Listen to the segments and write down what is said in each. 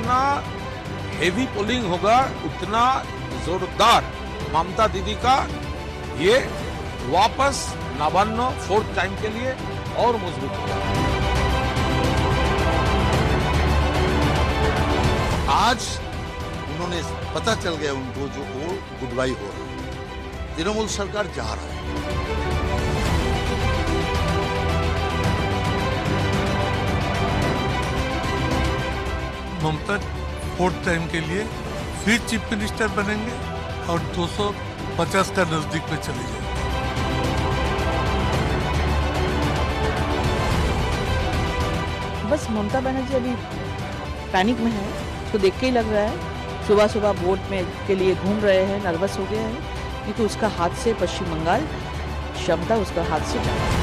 जितना heavy polling होगा उतना जोरदार ममता दीदी का ये वापस नवान्न फोर्थ टाइम के लिए और मजबूत होगा। आज उन्होंने पता चल गया उनको जो वो गुड बाई हो रहा है, तृणमूल सरकार जा रहा है। ममता फोर्थ टाइम के लिए फिर चीफ मिनिस्टर बनेंगे और 250 का नजदीक में चले जाएंगे। बस ममता बनर्जी अभी पैनिक में है, उसको देख के ही लग रहा है। सुबह सुबह वोट में के लिए घूम रहे हैं, नर्वस हो गया है क्योंकि उसका हाथ से पश्चिम बंगाल क्षमता उसका हाथ से जा रहा है।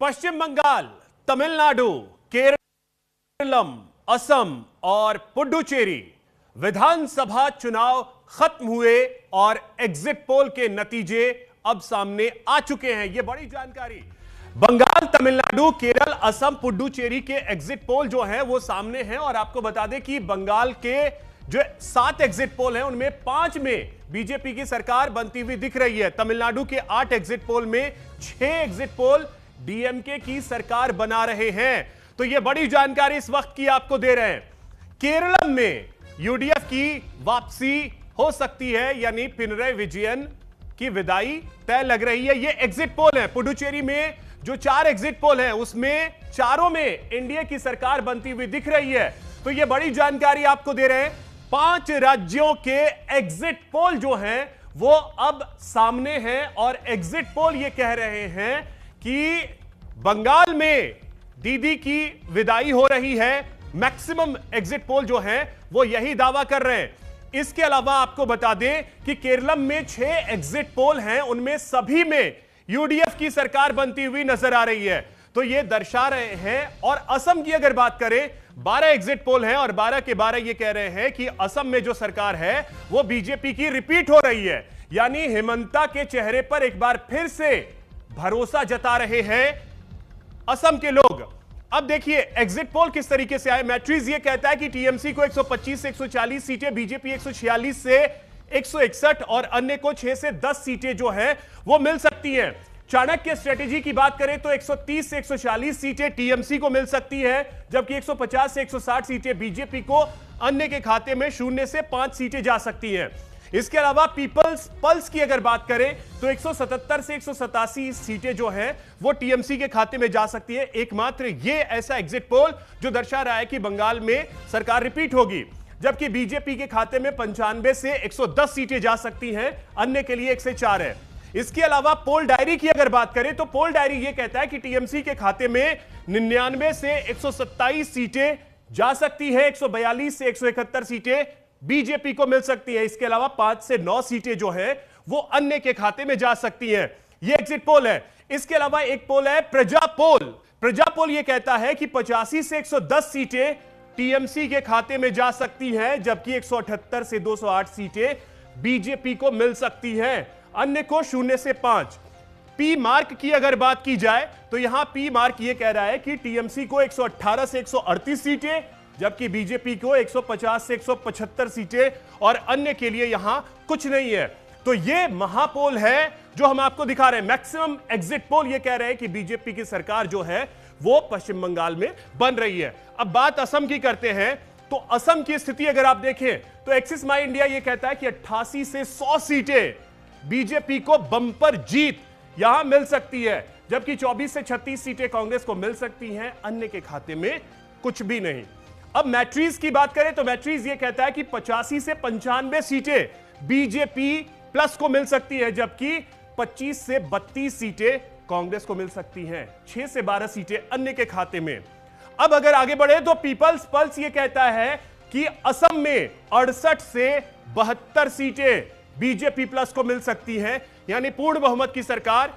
पश्चिम बंगाल, तमिलनाडु, केरलम, असम और पुडुचेरी विधानसभा चुनाव खत्म हुए और एग्जिट पोल के नतीजे अब सामने आ चुके हैं। यह बड़ी जानकारी। बंगाल, तमिलनाडु, केरल, असम, पुडुचेरी के एग्जिट पोल जो हैं वो सामने हैं और आपको बता दें कि बंगाल के जो 7 एग्जिट पोल हैं उनमें 5 में बीजेपी की सरकार बनती हुई दिख रही है। तमिलनाडु के 8 एग्जिट पोल में 6 एग्जिट पोल डीएमके की सरकार बना रहे हैं। तो यह बड़ी जानकारी इस वक्त की आपको दे रहे हैं। केरल में यूडीएफ की वापसी हो सकती है, यानी पिनरई विजयन की विदाई तय लग रही है। यह एग्जिट पोल है। पुडुचेरी में जो 4 एग्जिट पोल हैं उसमें चारों में एनडीए की सरकार बनती हुई दिख रही है। तो यह बड़ी जानकारी आपको दे रहे हैं। 5 राज्यों के एग्जिट पोल जो हैं वो अब सामने हैं और एग्जिट पोल यह कह रहे हैं कि बंगाल में दीदी की विदाई हो रही है। मैक्सिमम एग्जिट पोल जो हैं वो यही दावा कर रहे हैं। इसके अलावा आपको बता दें कि केरलम में 6 एग्जिट पोल हैं, उनमें सभी में यूडीएफ की सरकार बनती हुई नजर आ रही है। तो ये दर्शा रहे हैं। और असम की अगर बात करें, 12 एग्जिट पोल हैं और 12 के 12 ये कह रहे हैं कि असम में जो सरकार है वो बीजेपी की रिपीट हो रही है। यानी हिमंता के चेहरे पर एक बार फिर से भरोसा जता रहे हैं असम के लोग। अब देखिए एग्जिट पोल किस तरीके से आए। मैट्रिक्स ये कहता है कि टीएमसी को 125 से 140 सीटें, बीजेपी 146 से 161 और अन्य को 6 से 10 सीटें जो हैं वो मिल सकती हैं। चाणक्य स्ट्रेटेजी की बात करें तो 130 से 140 सीटें टीएमसी को मिल सकती हैं, जबकि 150 से 160 सीटें बीजेपी को, अन्य के खाते में 0 से 5 सीटें जा सकती हैं। इसके अलावा पीपल्स पल्स की अगर बात करें तो 177 से 187 सीटें जो हैं वो टीएमसी के खाते में जा सकती है। एकमात्र ये ऐसा एग्जिट पोल जो दर्शा रहा है कि बंगाल में सरकार रिपीट होगी, जबकि बीजेपी के खाते में 95 से 110 सीटें जा सकती हैं, अन्य के लिए 1 से 4 है। इसके अलावा पोल डायरी की अगर बात करें तो पोल डायरी यह कहता है कि टीएमसी के खाते में 99 से 127 सीटें जा सकती है, 142 से 171 सीटें बीजेपी को मिल सकती है। इसके अलावा 5 से 9 सीटें जो है वो अन्य के खाते में जा सकती हैं। ये एग्जिट पोल है। इसके अलावा एक पोल है प्रजा पोल। प्रजा पोल यह कहता है कि 85 से 110 सीटें टीएमसी के खाते में जा सकती हैं, जबकि 178 से 208 सीटें बीजेपी को मिल सकती हैं, अन्य को 0 से 5। पी मार्क की अगर बात की जाए तो यहां पी मार्क यह कह रहा है कि टीएमसी को 118 से 138 सीटें, जबकि बीजेपी को 150 से 175 सीटें और अन्य के लिए यहां कुछ नहीं है। तो यह महापोल है जो हम आपको दिखा रहे हैं। मैक्सिमम एग्जिट पोल यह कह रहे हैं कि बीजेपी की सरकार जो है वो पश्चिम बंगाल में बन रही है। अब बात असम की करते हैं तो असम की स्थिति अगर आप देखें तो एक्सिस माई इंडिया यह कहता है कि 88 से 100 सीटें बीजेपी को बंपर जीत यहां मिल सकती है, जबकि 24 से 36 सीटें कांग्रेस को मिल सकती हैं, अन्य के खाते में कुछ भी नहीं। अब मैट्रिक्स की बात करें तो मैट्रिक्स यह कहता है कि 85 से 95 सीटें बीजेपी प्लस को मिल सकती है, जबकि 25 से 32 सीटें कांग्रेस को मिल सकती हैं, 6 से 12 सीटें अन्य के खाते में। अब अगर आगे बढ़े तो पीपल्स पल्स यह कहता है कि असम में 68 से 72 सीटें बीजेपी प्लस को मिल सकती हैं, यानी पूर्ण बहुमत की सरकार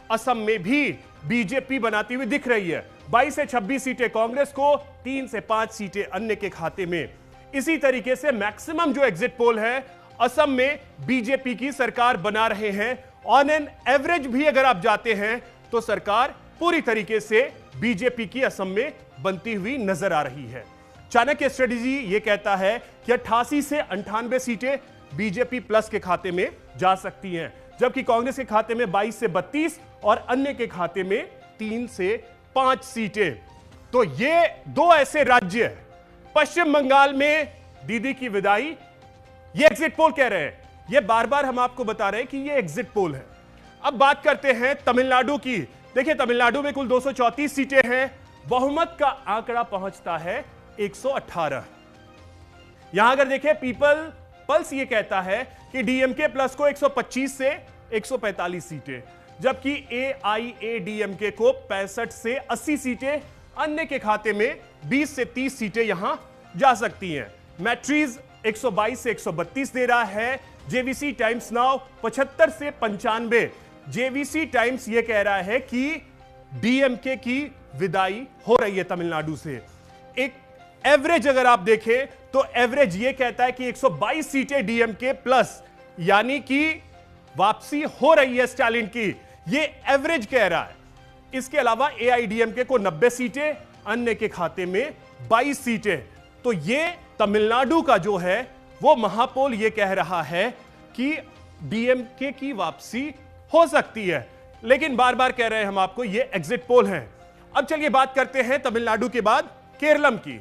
असम में भी बीजेपी बनाती हुई दिख रही है। 22 से 26 सीटें कांग्रेस को, 3 से 5 सीटें अन्य के खाते में। इसी तरीके से मैक्सिमम जो एग्जिट पोल है असम में बीजेपी की सरकार बना रहे हैं। ऑन एन एवरेज भी अगर आप जाते हैं तो सरकार पूरी तरीके से बीजेपी की असम में बनती हुई नजर आ रही है। चाणक्य स्ट्रेटेजी यह कहता है कि 88 से 98 सीटें बीजेपी प्लस के खाते में जा सकती हैं, जबकि कांग्रेस के खाते में 22 से 32 और अन्य के खाते में 3 से 5 सीटें। तो ये दो ऐसे राज्य, पश्चिम बंगाल में दीदी की विदाई, ये एग्जिट पोल कह रहे हैं, ये बार बार हम आपको बता रहे हैं कि ये एग्जिट पोल है। अब बात करते हैं तमिलनाडु की। देखिए, तमिलनाडु में कुल 234 सीटें हैं, बहुमत का आंकड़ा पहुंचता है 118। यहां अगर देखें, पीपल पल्स ये कहता है कि डीएमके प्लस को 125 से 145 सीटें, जबकि एआईएडीएमके को 65 से 80 सीटें, अन्य के खाते में 20 से 30 सीटें यहां जा सकती हैं। मैट्रीज 122 से 132 दे रहा है। जेवीसी टाइम्स नाउ 75 से 95। जेवीसी टाइम्स यह कह रहा है कि डीएमके की विदाई हो रही है तमिलनाडु से। एक एवरेज अगर आप देखें तो एवरेज यह कहता है कि 122 सीटें डीएमके प्लस, यानी कि वापसी हो रही है स्टालिन की, यह एवरेज कह रहा है। इसके अलावा एआईडीएमके को 90 सीटें, अन्य के खाते में 22 सीटें। तो यह तमिलनाडु का जो है वो महापोल ये कह रहा है कि डीएमके की वापसी हो सकती है, लेकिन बार बार कह रहे हैं हम आपको ये एग्जिट पोल हैं। अब चलिए बात करते हैं तमिलनाडु के बाद केरलम की।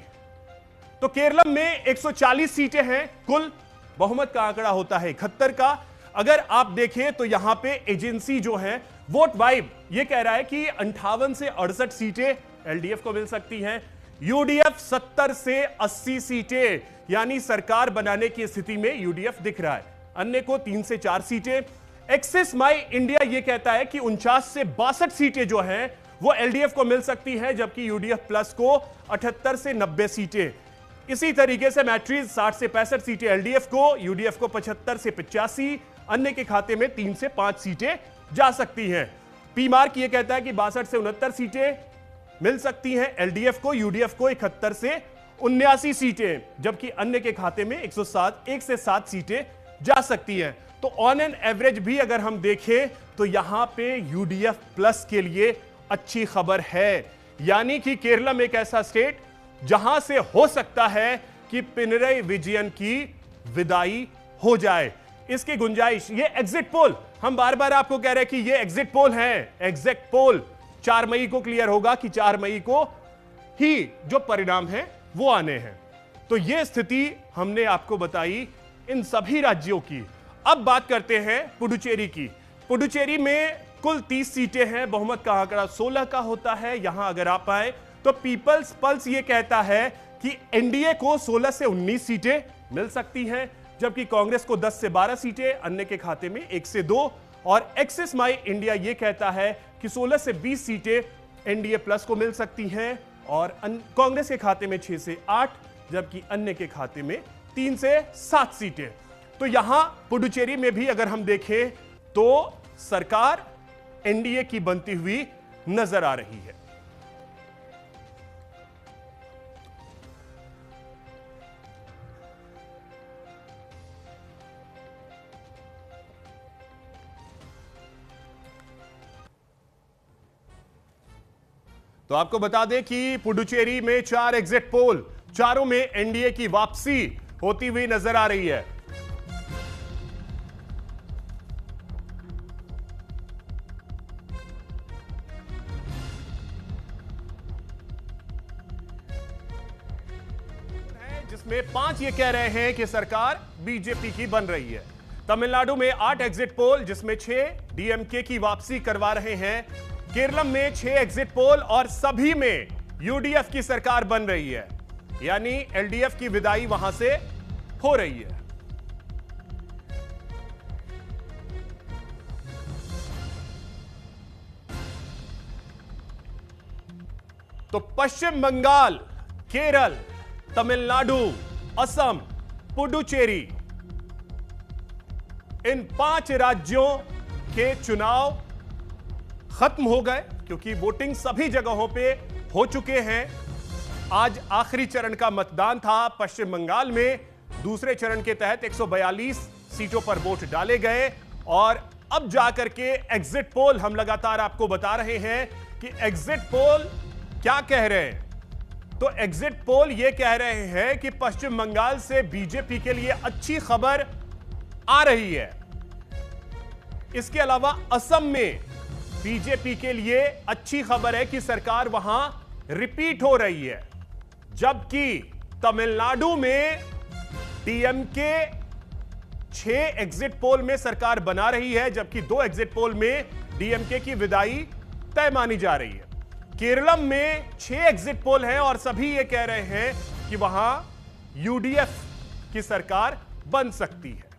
तो केरलम में 140 सीटें हैं कुल, बहुमत का आंकड़ा होता है 71 का। अगर आप देखें तो यहां पे एजेंसी जो है वोट वाइब ये कह रहा है कि 58 से 68 सीटें एलडीएफ को मिल सकती हैं। यूडीएफ 70 से 80 सीटें, यानी सरकार बनाने की स्थिति में यूडीएफ दिख रहा है। अन्य को 3 से 4 सीटें। एक्सिस माई इंडिया यह कहता है कि 49 से 62 सीटें जो हैं वो एलडीएफ को मिल सकती हैं, जबकि यूडीएफ प्लस को 78 से 90 सीटें। इसी तरीके से मैट्रीज 60 से 65 सीटें एलडीएफ को, यूडीएफ को 75 से 85, अन्य के खाते में 3 से 5 सीटें जा सकती हैं। पी मार्क यह कहता है कि 62 से 69 सीटें मिल सकती हैं एलडीएफ को, यूडीएफ को 71 से 79 सीटें, जबकि अन्य के खाते में 1 से 7 सीटें जा सकती हैं। तो ऑन एन एवरेज भी अगर हम देखें तो यहां पे यूडीएफ प्लस के लिए अच्छी खबर है, यानी कि केरलम एक ऐसा स्टेट जहां से हो सकता है कि पिनरई विजयन की विदाई हो जाए। इसकी गुंजाइश, ये एग्जिट पोल, हम बार बार आपको कह रहे हैं कि ये एग्जिट पोल है, एग्जिट पोल 4 मई को क्लियर होगा कि 4 मई को ही जो परिणाम है वो आने हैं। तो ये स्थिति हमने आपको बताई इन सभी राज्यों की। अब बात करते हैं पुडुचेरी की। पुडुचेरी में कुल 30 सीटें हैं, बहुमत का आंकड़ा 16 का होता है। यहां अगर आप आए तो पीपल्स पल्स ये कहता है कि एनडीए को 16 से 19 सीटें मिल सकती हैं, जबकि कांग्रेस को 10 से 12 सीटें, अन्य के खाते में 1 से 2। और एक्सिस माई इंडिया यह कहता है कि 16 से 20 सीटें एनडीए प्लस को मिल सकती हैं और कांग्रेस के खाते में 6 से 8, जबकि अन्य के खाते में 3 से 7 सीटें। तो यहां पुडुचेरी में भी अगर हम देखें तो सरकार एनडीए की बनती हुई नजर आ रही है। तो आपको बता दें कि पुडुचेरी में 4 एग्जिट पोल, चारों में एनडीए की वापसी होती हुई नजर आ रही है। जिसमें 5 ये कह रहे हैं कि सरकार बीजेपी की बन रही है। तमिलनाडु में 8 एग्जिट पोल, जिसमें 6 डीएमके की वापसी करवा रहे हैं। केरलम में 6 एग्जिट पोल और सभी में यूडीएफ की सरकार बन रही है, यानी एलडीएफ की विदाई वहां से हो रही है। तो पश्चिम बंगाल, केरल, तमिलनाडु, असम, पुडुचेरी, इन 5 राज्यों के चुनाव खत्म हो गए, क्योंकि वोटिंग सभी जगहों पे हो चुके हैं। आज आखिरी चरण का मतदान था पश्चिम बंगाल में। दूसरे चरण के तहत 142 सीटों पर वोट डाले गए और अब जाकर के एग्जिट पोल हम लगातार आपको बता रहे हैं कि एग्जिट पोल क्या कह रहे हैं। तो एग्जिट पोल यह कह रहे हैं कि पश्चिम बंगाल से बीजेपी के लिए अच्छी खबर आ रही है। इसके अलावा असम में बीजेपी के लिए अच्छी खबर है कि सरकार वहां रिपीट हो रही है, जबकि तमिलनाडु में डीएमके 6 एग्जिट पोल में सरकार बना रही है, जबकि 2 एग्जिट पोल में डीएमके की विदाई तय मानी जा रही है। केरलम में 6 एग्जिट पोल हैं और सभी ये कह रहे हैं कि वहां यूडीएफ की सरकार बन सकती है।